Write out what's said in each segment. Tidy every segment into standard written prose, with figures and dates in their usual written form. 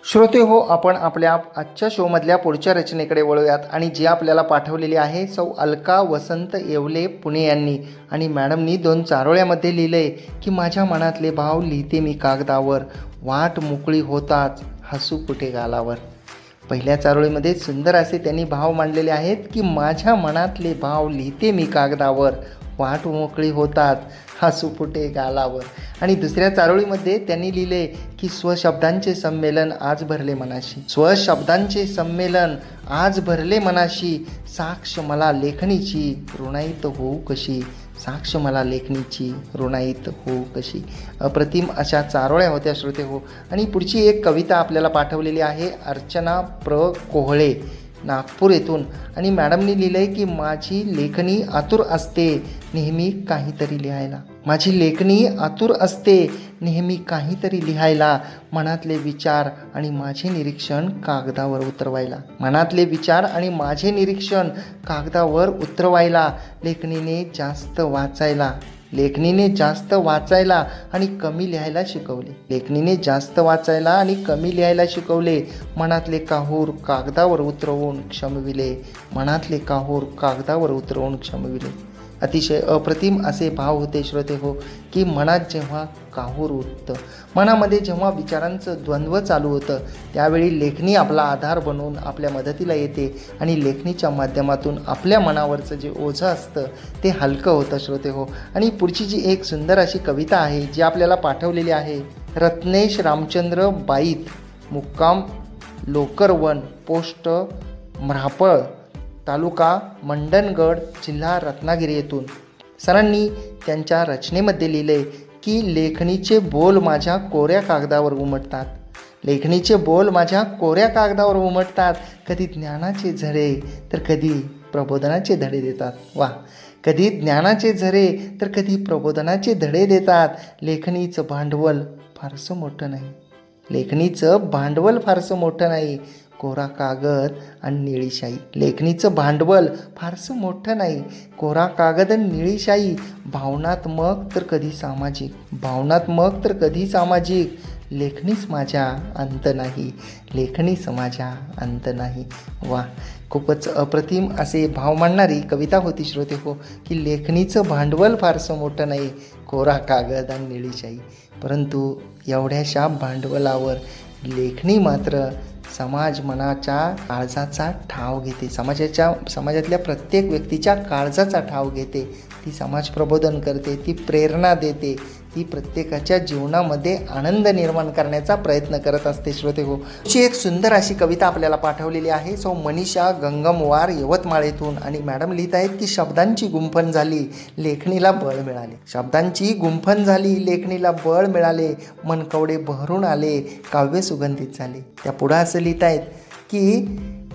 श्रोते हो, आपण आपल्या आजच्या शोमधल्या पुढच्या रचनेकडे वळूयात आणि जी आपल्याला पाठवलेली आहे सौ अलका वसंत येवले पुणे यांनी. आणि मॅडमनी 2 चारोळ्यामध्ये लिहिलंय की माझ्या मनातले भाव लिहिते मी कागदावर, वाट मोकळी होताच हसू कुठे गालावर. पहिल्या चारोळीमध्ये सुंदर असे त्यांनी भाव मांडलेले आहेत की माझ्या मनातले भाव लिहिते मी कागदावर, वाट मोकळी होताच हसू फुटे गालावर. आणि दुसऱ्या चारोळीमध्ये त्यांनी लिहिले की स्वशब्दांचे संमेलन आज भरले मनाशी, स्वशब्दांचे संमेलन आज भरले मनाशी, साक्ष मला लेखणीची ऋणाईत होऊ कशी, साक्ष मला लेखणीची ऋणाईत होऊ कशी. अप्रतिम अशा चारोळ्या होत्या श्रोते हो. आणि पुढची एक कविता आपल्याला पाठवलेली आहे अर्चना कोहळे नागपूर येथून. आणि मॅडमनी लिहिलं आहे की माझी लेखणी आतुर असते नेहमी काहीतरी लिहायला, माझी लेखणी आतुर असते नेहमी काहीतरी लिहायला, मनातले विचार आणि माझे निरीक्षण कागदावर उतरवायला, मनातले विचार आणि माझे निरीक्षण कागदावर उतरवायला, लेखणीने जास्त वाचायला, लेखणीने जास्त वाचायला आणि कमी लिहायला शिकवले, लेखणीने जास्त वाचायला आणि कमी लिहायला शिकवले, मनातले काहूर कागदावर उतरवून क्षमविले, मनातले काहूर कागदावर उतरवून क्षमविले. अतिशय अप्रतिम असे भाव होते श्रोते हो की मनात जेव्हा काहूर उठतं, मनामध्ये जेव्हा विचारांचं द्वंद्व चालू होतं, त्यावेळी लेखणी आपला आधार बनवून आपल्या मदतीला येते आणि लेखणीच्या माध्यमातून आपल्या मनावरचं जे ओझं असतं ते हलकं होतं श्रोते हो. आणि पुढची जी एक सुंदर अशी कविता आहे जी आपल्याला पाठवलेली आहे रत्नेश रामचंद्र बाईत, मुक्काम लोकरवन, पोस्ट म्हापळ, तालुका मंडणगड, जिल्हा रत्नागिरी येथून. सरांनी त्यांच्या रचनेमध्ये लिहिले की लेखणीचे बोल माझ्या कोऱ्या कागदावर उमटतात, लेखणीचे बोल माझ्या कोऱ्या कागदावर उमटतात, कधी ज्ञानाचे झरे तर कधी प्रबोधनाचे धडे देतात. वा, कधी ज्ञानाचे झरे तर कधी प्रबोधनाचे धडे देतात. लेखणीचं भांडवल फारसं मोठं नाही, लेखणीचं भांडवल फारसं मोठं नाही, कोरा कागद आणि निळी शाई. लेखणीचं भांडवल फारसं मोठं नाही, कोरा कागद आणि निळी शाई. भावनात्मक तर कधी सामाजिक, भावनात्मक तर कधी सामाजिक, लेखणीच माझ्या अंत नाही, लेखणीच माझ्या अंत नाही. वा, खूपच अप्रतिम असे भाव मांडणारी कविता होती श्रोते हो की लेखणीचं भांडवल फारसं मोठं नाही, कोरा कागद आणि निळी शाई. परंतु एवढ्याशा भांडवलावर लेखणी मात्र समाज मनाच्या काळजाचा ठाव घेते, समाजातल्या प्रत्येक व्यक्तीच्या काळजाचा ठाव घेते, ती समाज प्रबोधन करते, ती प्रेरणा देते, ती प्रत्येकाच्या जीवनामध्ये आनंद निर्माण करण्याचा प्रयत्न करत असते श्रोते हो. अशी एक सुंदर अशी कविता आपल्याला पाठवलेली आहे सौ मनीषा गंगमवार यवतमाळ येथून. आणि मॅडम लिहित आहेत की शब्दांची गुंफण झाली लेखणीला बळ मिळाले, शब्दांची गुंफण झाली लेखणीला बळ मिळाले, मनकवडे बहरून आले काव्य सुगंधित झाले. त्या पुढं असं लिहित आहेत की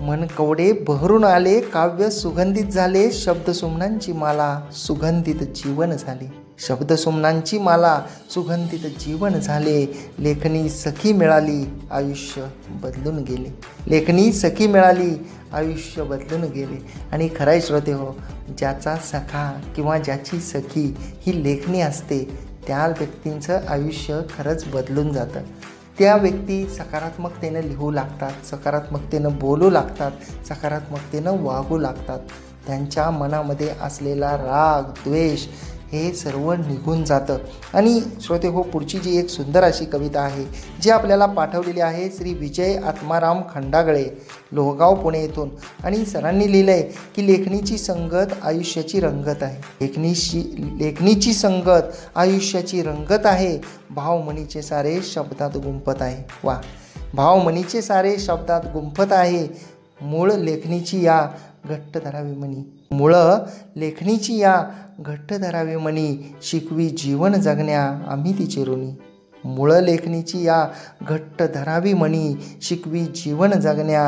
मनकवडे बहरून आले काव्य सुगंधित झाले, शब्दसुमनांची माला सुगंधित जीवन झाले, शब्दसुमनांची माला सुगंधित जीवन झाले, लेखणी सखी मिळाली आयुष्य बदलून गेले, लेखणी सखी मिळाली आयुष्य बदलून गेले. आणि खराय श्रोते हो, ज्याचा सखा किंवा ज्याची सखी ही लेखणी असते त्या व्यक्तींचं आयुष्य खरंच बदलून जातं. त्या व्यक्ती सकारात्मकतेनं लिहू लागतात, सकारात्मकतेनं बोलू लागतात, सकारात्मकतेनं वागू लागतात. त्यांच्या मनामध्ये असलेला राग द्वेष हे सर्व निघून जातं. आणि श्रोते हो, पुढची जी एक सुंदर अशी कविता आहे जी आपल्याला पाठवलेली आहे श्री विजय आत्माराम खंडागळे लोहगाव पुणे येथून. आणि सरांनी लिहिलं आहे की लेखणीची संगत आयुष्याची रंगत आहे, लेखणीची संगत आयुष्याची रंगत आहे, भावमणीचे सारे शब्दात गुंफत आहे. वा, भावमणीचे सारे शब्दात गुंफत आहे, मूळ लेखणीची या घट्ट धरावी मनी, मूळ लेखणीची या घट्ट धरावे मनी, शिकवी जीवन जगण्या आम्ही तिचे ऋणी, मूळ लेखणीची या घट्ट धरावी मनी, शिकवी जीवन जगण्या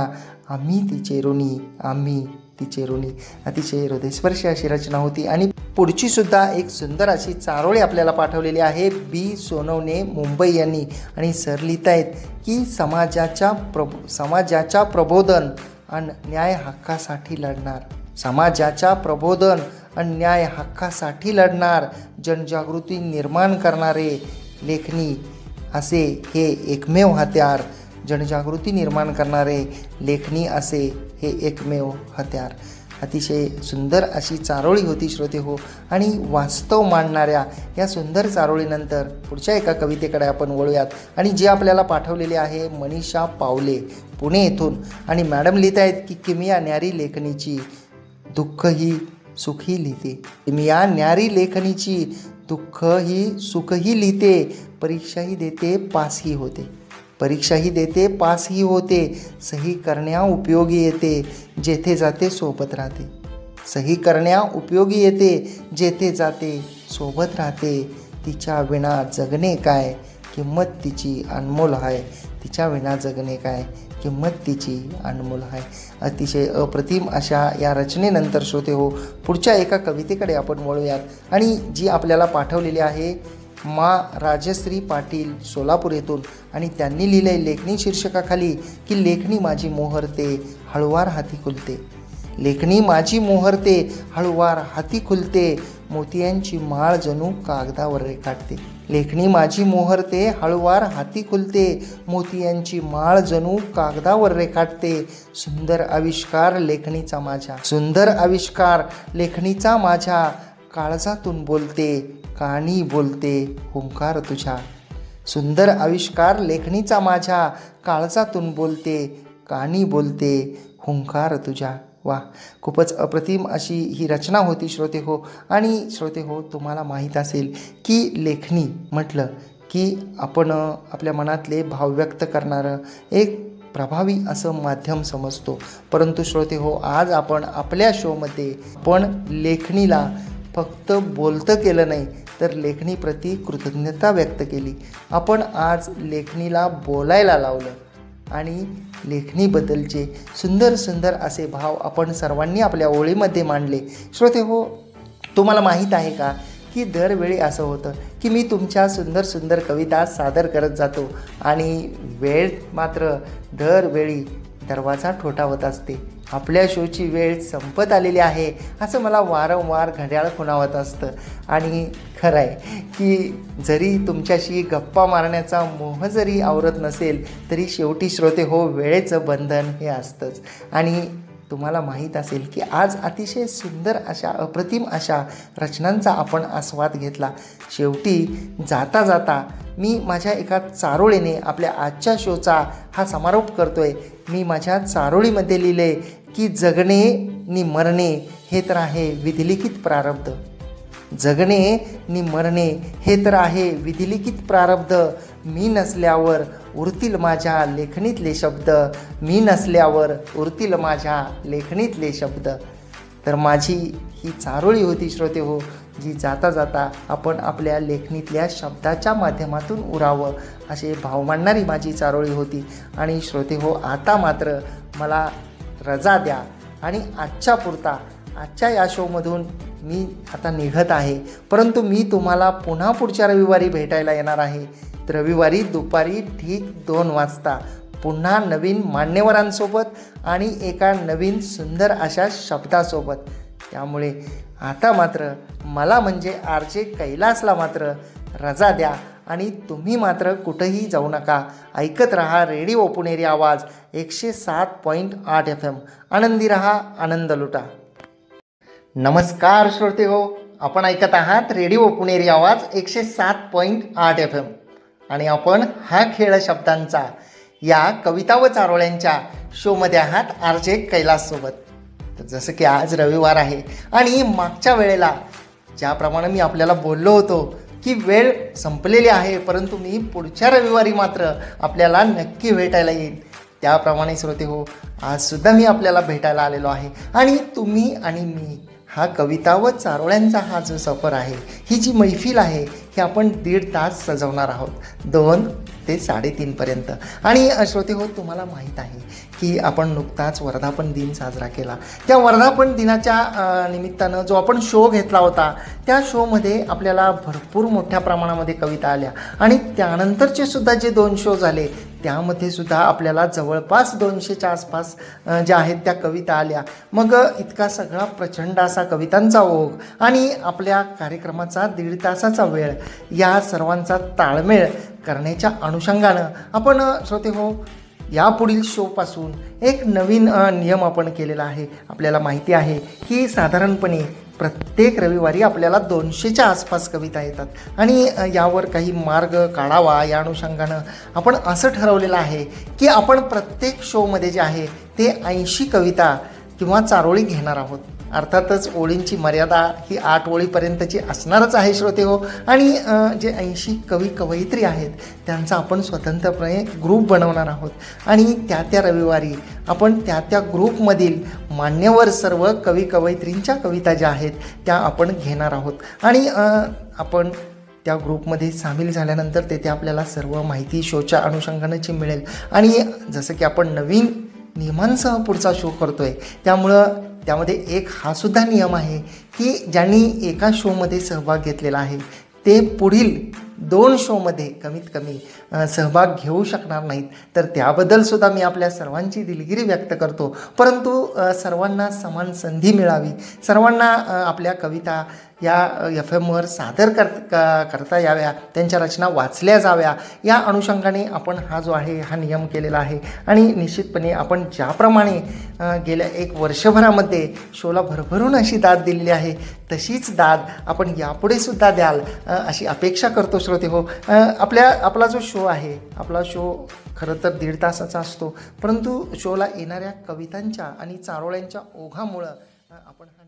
आम्ही तिचे ऋणी, आम्ही तिचे ऋणी. अतिशय हृदयस्पर्शी अशी रचना होती. आणि पुढची सुद्धा एक सुंदर अशी चारोळी आपल्याला पाठवलेली आहे बी सोनवणे मुंबई यांनी. आणि सर लिहित आहेत की समाजाच्या प्रबोधन आणि न्याय हक्कासाठी लढणार, समाजाच्या प्रबोधन आणि न्याय हक्कासाठी लढणार, जनजागृती निर्माण करणारे लेखणी असे हे एकमेव हत्यार जनजागृती निर्माण करणारे लेखणी असे हे एकमेव हत्यार. अतिशय सुंदर अशी चारोळी होती श्रोते हो. आणि वास्तव मांडणाऱ्या या सुंदर चारोळीनंतर पुढच्या एका कवितेकडे आपण वळूयात. आणि जे आपल्याला पाठवलेले आहे मनीषा पावले पुणे येथून. आणि मॅडम लिहित आहेत की किमिया न्यारी लेखणीची दुःखही सुखही लिहिते. किमिया न्यारी लेखणीची दुःखही सुखही लिहिते. परीक्षाही देते पासही होते. परीक्षाही देते पासही होते. सही करण्या उपयोगी येते जेथे जाते सोबत राहते. सही करण्या उपयोगी येते जेथे जाते सोबत राहते. तिच्या विना जगणे काय किंमत तिची अनमोल आहे. तिच्या विना जगणे काय किंमत तिची अनमोल आहे. अतिशय अप्रतिम अशा या रचनेनंतर श्रोते हो पुढच्या एका कवितेकडे आपण वळूयात. आणि जी आपल्याला पाठवलेली आहे राजश्री पाटील सोलापूर येथून. आणि त्यांनी लिहिले लेखणी शीर्षकाखाली की लेखणी माझी मोहरते हळुवार हाती खुलते. लेखणी माझी मोहरते हळुवार हाती खुलते. मोतियांची माळ जणू कागदावर रेखाटते. लेखणी माझी मोहरते हळुवार हाती खुलते. मोतियांची माळ जणू कागदावर रेखाटते. सुंदर आविष्कार लेखणीचा माझ्या. सुंदर आविष्कार लेखणीचा माझ्या. काळजातून बोलते कानी बोलते हुंकार तुझ्या. सुंदर आविष्कार लेखणीचा माझ्या. काळजातून बोलते कानी बोलते हुंकार तुझ्या. वा, खूपच अप्रतिम अशी ही रचना होती श्रोते हो. आणि श्रोते हो तुम्हाला माहीत असेल की लेखणी म्हटलं की आपण आपल्या मनातले भाव व्यक्त करणारं एक प्रभावी असं माध्यम समजतो. परंतु श्रोते हो आज आपण आपल्या शोमध्ये पण लेखणीला फक्त बोलतं केलं नाही तर लेखणीप्रती कृतज्ञता व्यक्त केली. आपण आज लेखणीला बोलायला लावलं आणि लेखणीबद्दलचे सुंदर सुंदर असे भाव आपण सर्वांनी आपल्या ओळीमध्ये मांडले. श्रोते हो तुम्हाला माहीत आहे का की दरवेळी असं होतं की मी तुमच्या सुंदर सुंदर कविता सादर करत जातो आणि वेळ मात्र दरवेळी दरवाजा ठोठावत असते. आपल्या शोची वेळ संपत आलेली आहे असं मला वारंवार घड्याळ खुणावत असतं. आणि खरं आहे की जरी तुमच्याशी गप्पा मारण्याचा मोह जरी आवरत नसेल तरी शेवटी श्रोते हो वेळेचं बंधन हे असतंच. आणि तुम्हाला माहीत असेल की आज अतिशय सुंदर अशा अप्रतिम अशा रचनांचा आपण आस्वाद घेतला. शेवटी जाता जाता मी माझ्या एका चारोळीने आपल्या आजच्या शोचा हा समारोप करतोय. मी माझ्या चारोळीमध्ये लिहिले की जगणे नि मरणे हे तर आहे विधिलिखित प्रारब्ध. जगणे नि मरणे हे तर आहे विधिलिखित प्रारब्ध. मी नसल्यावर उरतील माझ्या लेखणीतले शब्द. मी नसल्यावर उरतील माझ्या लेखणीतले शब्द. तर माझी ही चारोळी होती श्रोते हो जी जाता जाता आपण आपल्या लेखणीतल्या शब्दाच्या माध्यमातून उरावं असे भाव मांडणारी माझी चारोळी होती. आणि श्रोते हो आता मात्र मला रजा द्या आणि आजच्या या शोमधून मी आता निघत आहे. परंतु मी तुम्हाला पुन्हा पुढच्या रविवारी भेटायला येणार आहे. रविवारी दुपारी ठीक 2 वाजता पुन्हा नवीन मान्यवरांसोबत आणि एका नवीन सुंदर अशा शब्दासोबत. त्यामुळे आता मात्र मला म्हणजे RJ कैलासला मात्र रजा द्या आणि तुम्ही मात्र कुठंही जाऊ नका. ऐकत रहा रेडिओ पुणेरी आवाज 107.8 FM. आनंदी रहा, आनंद लुटा. नमस्कार श्रोते हो, आपण ऐकत आहात रेडिओ पुणेरी आवाज 107.8 FM. आणि आपण हा खेळ शब्दांचा या कविता व चारोळ्यांच्या शोमध्ये आहात RJ कैलाससोबत. तर जसं की आज रविवार आहे आणि मागच्या वेळेला ज्याप्रमाणे मी आपल्याला बोललो होतो की वेळ संपलेली आहे परंतु मी पुढच्या रविवारी मात्र आपल्याला नक्की भेटायला येईन, त्याप्रमाणे श्रोते हो आजसुद्धा मी आपल्याला भेटायला आलेलो आहे. आणि तुम्ही आणि मी हा कविता व चारोळ्यांचा हा जो सफर आहे, ही जी मैफिल आहे ही आपण 1.5 तास सजवणार आहोत, 2 ते 3:30 पर्यंत. आणि श्रोते हो तुम्हाला माहीत आहे की आपण नुकताच वर्धापन दिन साजरा केला. त्या वर्धापन दिनाच्या निमित्तानं जो आपण शो घेतला होता त्या शोमध्ये आपल्याला भरपूर मोठ्या प्रमाणामध्ये कविता आल्या. आणि त्यानंतरचे सुद्धा जे 2 शो झाले त्यामध्ये सुद्धा आपल्याला जवळपास 200च्या आसपास ज्या आहेत त्या कविता आल्या. मग इतका सगळा प्रचंड असा कवितांचा ओघ आणि आपल्या कार्यक्रमाचा 1.5 तासाचा वेळ या सर्वांचा ताळमेळ करण्याच्या अनुषंगानं आपण श्रोते हो यापुढील शोपासून एक नवीन नियम आपण केलेला आहे. आपल्याला माहिती आहे की साधारणपणे प्रत्येक रविवारी आपल्याला 200च्या आसपास कविता येतात आणि यावर काही मार्ग काढावा या अनुषंगानं आपण असं ठरवलेलं आहे की आपण प्रत्येक शोमध्ये जे आहे ते 80 कविता किंवा चारोळी घेणार आहोत. अर्थातच ओळींची मर्यादा ही 8 ओळीपर्यंतची असणारच आहे श्रोते हो. आणि जे 80 कवी कवयित्री आहेत त्यांचा आपण स्वतंत्रपणे ग्रुप बनवणार आहोत आणि त्या रविवारी आपण त्या ग्रुपमधील मान्यवर सर्व कवी कवयित्रींच्या कविता ज्या आहेत त्या आपण घेणार आहोत. आणि आपण त्या ग्रुपमध्ये सामील झाल्यानंतर तेथे आपल्याला सर्व माहिती शोच्या अनुषंगानेची मिळेल. आणि जसं की आपण नवीन नियमांसह पुढचा शो करतो आहे त्यामुळं त्यामध्ये एक हा सुद्धा नियम आहे की ज्यांनी एका शोमध्ये सहभाग घेतलेला आहे ते पुढील 2 शोमध्ये कमीत कमी सहभाग घेऊ शकणार नाहीत. तर त्याबद्दलसुद्धा मी आपल्या सर्वांची दिलगिरी व्यक्त करतो. परंतु सर्वांना समान संधी मिळावी, सर्वांना आपल्या कविता या FM सादर करता याव्या, त्यांच्या रचना वाचल्या जाव्या या अनुषंगाने आपण हा जो आहे हा नियम केलेला आहे. आणि निश्चितपणे आपण ज्याप्रमाणे गेल्या 1 वर्षभरामध्ये शोला भरभरून अशी दाद दिलेली आहे तशीच दाद आपण यापुढे सुद्धा द्याल अशी अपेक्षा करतो श्रोते हो. आपला जो शो आहे आपला शो खरं तर 1.5 तासाचा असतो, परंतु शोला येणाऱ्या कवितांच्या आणि चारोळ्यांच्या ओघामुळं आपण हा